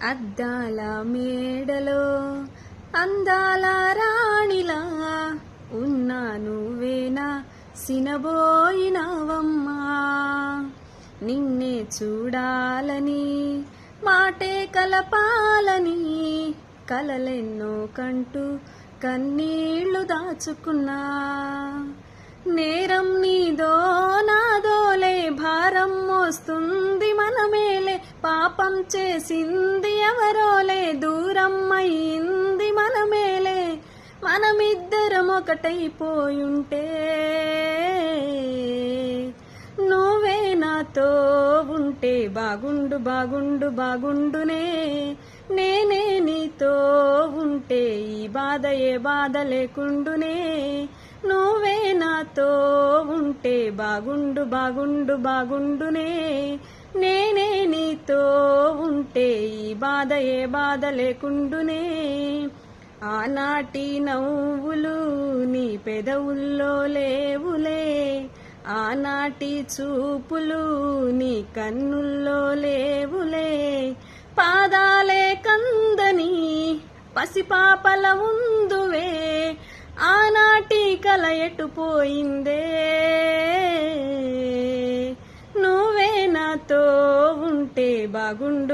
అద్దాల మేడలో అందాల రాణిలా ఉన్నా నువ్వేనా సినబోయినవమ్మా. నిన్నే చూడాలని మాటే కలపాలని కలలెన్నో కంటూ కన్నీళ్లు దాచుకున్నా. నేరం నీదో నాదోలే భారం మోస్తుంది మనమేలే. పాపం చేసింది ఎవరోలే దూరం అయింది మనమేలే. మనమిద్దరం ఒకటైపోయుంటే నువ్వే నాతో ఉంటే బాగుండు బాగుండు బాగుండునే. నేనే నీతో ఉంటే ఈ బాధ ఏ బాధ లేకుండునే. నువ్వే నాతో ఉంటే బాగుండు బాగుండు బాగుండునే. నేనే నీతో ఉంటే ఈ బాధ ఏ బాధ లేకుండునే. ఆనాటి నవ్వులు నీ పెదవుల్లో లేవులే. ఆనాటి చూపులు నీ కన్నుల్లో లేవులే. పాదాలే కందని పసిపాపల ఉందువే. ఆనాటి కల ఎటుపోయిందే. నువ్వే నాతో ఉంటే బాగుండు